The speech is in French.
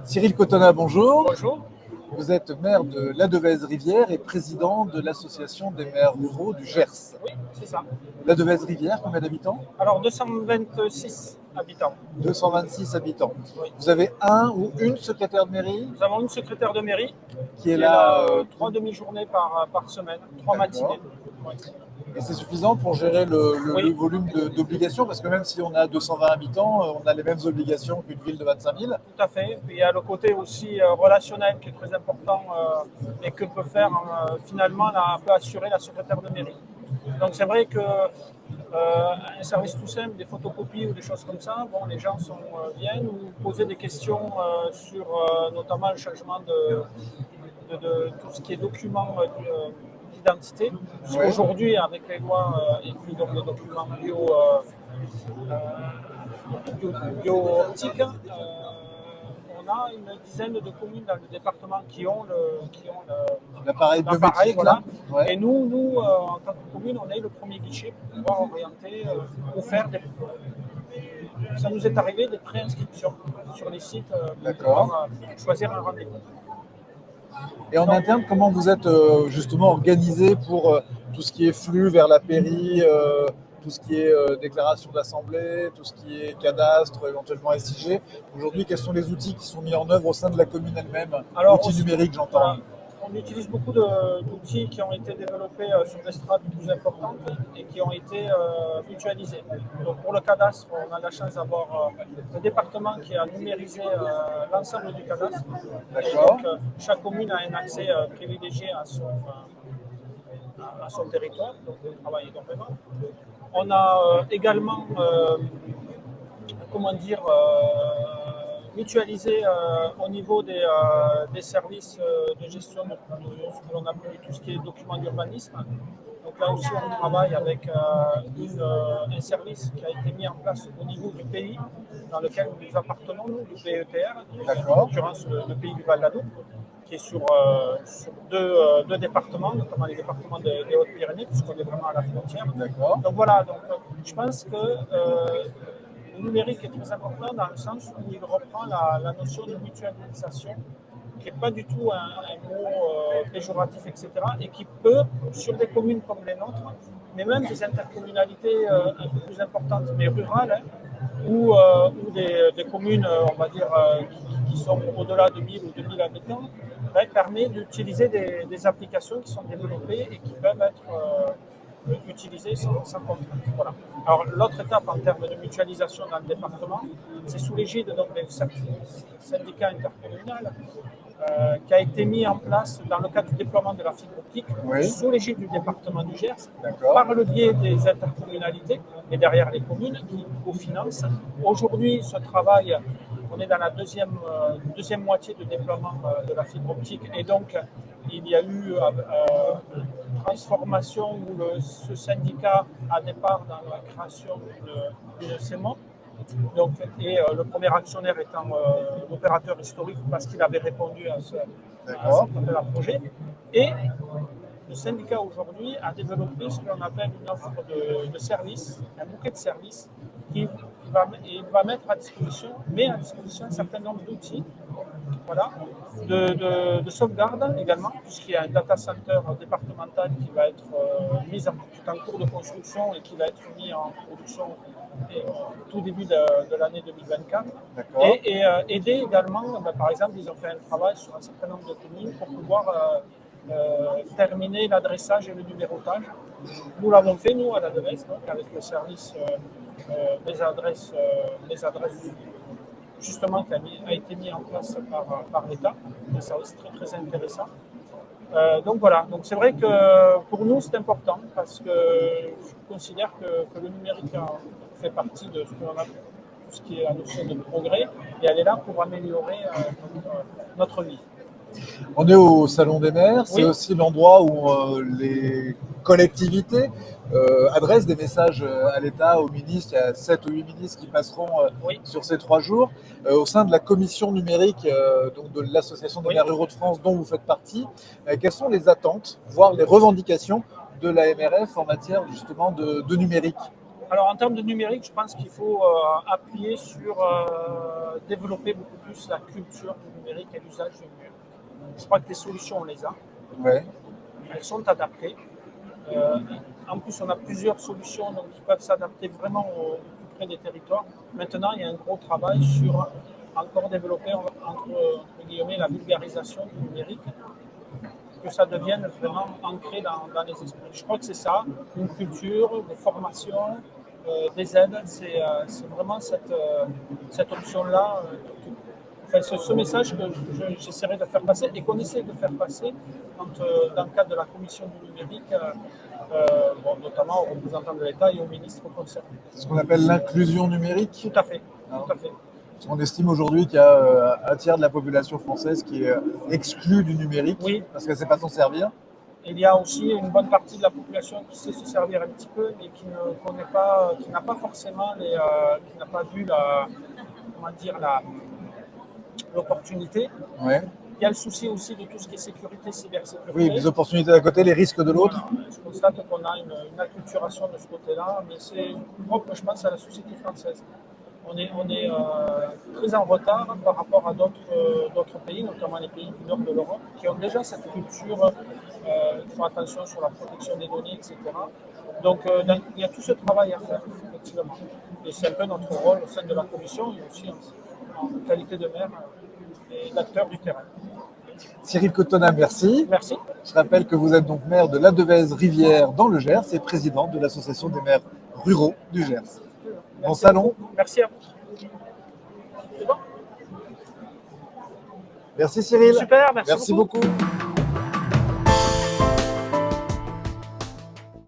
Cyril Cotonna, bonjour. Bonjour. Vous êtes maire de Ladevèze-Rivière et président de l'association des maires ruraux du Gers. Oui, c'est ça. Ladevèze-Rivière, combien d'habitants? Alors 226 habitants. 226 habitants. Oui. Vous avez un ou une secrétaire de mairie Nous avons une secrétaire de mairie qui est là 3 demi-journées par semaine, 3 matinées. Oui. et c'est suffisant pour gérer Oui. le volume d'obligations, parce que même si on a 220 habitants, on a les mêmes obligations qu'une ville de 25 000. Tout à fait. Puis il y a le côté aussi relationnel qui est très important et que peut faire finalement, peut assurer la secrétaire de mairie. Donc c'est vrai que un service tout simple, des photocopies ou des choses comme ça, bon, les gens viennent nous poser des questions sur notamment le changement de tout ce qui est documents d'identité. Parce Ouais. qu'aujourd'hui, avec les lois et puis donc les documents bio-optiques, on a une dizaine de communes dans le département qui ont L'appareil biométrique, voilà. là. Ouais. Et nous, en tant que commune, on est le premier guichet pour pouvoir orienter ou faire des. Ça nous est arrivé des préinscriptions sur les sites pour pouvoir choisir un rendez-vous. Et en interne, comment vous êtes justement organisé pour tout ce qui est flux vers la pairie, tout ce qui est déclaration d'assemblée, tout ce qui est cadastre, éventuellement SIG? Aujourd'hui, quels sont les outils qui sont mis en œuvre au sein de la commune elle-même? Outils numériques, j'entends. Voilà. On utilise beaucoup d'outils qui ont été développés sur des strates plus importantes et qui ont été mutualisés. Donc pour le cadastre, on a la chance d'avoir le département qui a numérisé l'ensemble du cadastre. Et donc chaque commune a un accès privilégié à son territoire, donc on travaille énormément. On a également, mutualisé au niveau des services de gestion de ce que l'on appelle tout ce qui est documents d'urbanisme. Donc là aussi, on travaille avec un service qui a été mis en place au niveau du pays dans lequel nous appartenons, nous, du PETR, en l'occurrence le pays du Val-d'Adour, qui est sur deux départements, notamment les départements des Hautes-Pyrénées, puisqu'on est vraiment à la frontière. Donc voilà, je pense que le numérique est très important dans le sens où il reprend la notion de mutualisation, qui n'est pas du tout un mot péjoratif, etc., et qui peut, sur des communes comme les nôtres, mais même des intercommunalités un peu plus importantes, mais rurales, ou des communes, on va dire, qui sont au-delà de 1000 ou 2000 habitants, permet d'utiliser des applications qui sont développées et qui peuvent être utilisées sans contrainte. Voilà. Alors l'autre étape en termes de mutualisation dans le département, c'est sous l'égide des syndicats intercommunal qui a été mis en place dans le cadre du déploiement de la fibre optique, sous l'égide du département du Gers, par le biais des intercommunalités et derrière les communes qui cofinancent. Aujourd'hui, ce travail, on est dans la deuxième moitié de déploiement de la fibre optique, et donc il y a eu transformation où ce syndicat a des parts dans la création d'une CEMO. Donc, le premier actionnaire étant l'opérateur historique parce qu'il avait répondu à cet appel à projet. Et le syndicat aujourd'hui a développé ce que l'on appelle une offre de services, un bouquet de services qui va mettre à disposition, un certain nombre d'outils, voilà, de sauvegarde également, puisqu'il y a un data center départemental qui va être qui est en cours de construction et qui va être mis en production tout début de l'année 2024. Et aider également, par exemple, ils ont fait un travail sur un certain nombre de communes pour pouvoir terminer l'adressage et le numérotage. Nous l'avons fait, nous, à Ladevèze, avec le service des adresses justement qui a été mis en place par l'État, un service très très intéressant. Donc voilà, donc c'est vrai que pour nous c'est important parce que je considère que le numérique fait partie de ce qu'on a, tout ce qui est la notion de progrès, et elle est là pour améliorer notre vie. On est au Salon des maires, c'est aussi l'endroit où les collectivités adressent des messages à l'État, aux ministres. Il y a 7 ou 8 ministres qui passeront sur ces 3 jours. Au sein de la commission numérique donc de l'Association des maires ruraux de France, dont vous faites partie, quelles sont les attentes, voire les revendications de la MRF en matière justement de numérique? Alors en termes de numérique, je pense qu'il faut appuyer sur développer beaucoup plus la culture du numérique et l'usage du numérique. Je crois que les solutions, on les a. Ouais. Elles sont adaptées. En plus, on a plusieurs solutions donc, qui peuvent s'adapter vraiment au plus près des territoires. Maintenant, il y a un gros travail sur encore développer entre guillemets la vulgarisation du numérique, que ça devienne vraiment ancré dans les esprits. Je crois que c'est ça, une culture, des formations, des aides, c'est vraiment cette option-là. Enfin, ce message que j'essaierai de faire passer et qu'on essaie de faire passer dans le cadre de la commission du numérique, bon, notamment aux représentants de l'État et aux ministres concernés. C'est ce qu'on appelle l'inclusion numérique. Tout à fait. Tout à fait. On estime aujourd'hui qu'il y a un tiers de la population française qui est exclue du numérique parce qu'elle ne sait pas s'en servir. Il y a aussi une bonne partie de la population qui sait se servir un petit peu, mais qui ne connaît pas, qui n'a pas forcément qui n'a pas vu l'opportunité. Ouais. Il y a le souci aussi de tout ce qui est sécurité, cybersécurité. Oui, les opportunités d'un côté, les risques de l'autre. Je constate qu'on a une acculturation de ce côté-là, mais c'est propre, je pense, à la société française. On est très en retard par rapport à d'autres pays, notamment les pays du nord de l'Europe, qui ont déjà cette culture, qui font attention sur la protection des données, etc. Donc il y a tout ce travail à faire, effectivement. Et c'est un peu notre rôle au sein de la commission, et aussi en qualité de maire et d'acteur du terrain. Cyril Cotonna, merci. Merci. Je rappelle que vous êtes donc maire de Ladevèze-Rivière dans le Gers et président de l'association des maires ruraux du Gers. Bon salon. Merci à vous. C'est bon ? Merci Cyril. Super, merci beaucoup.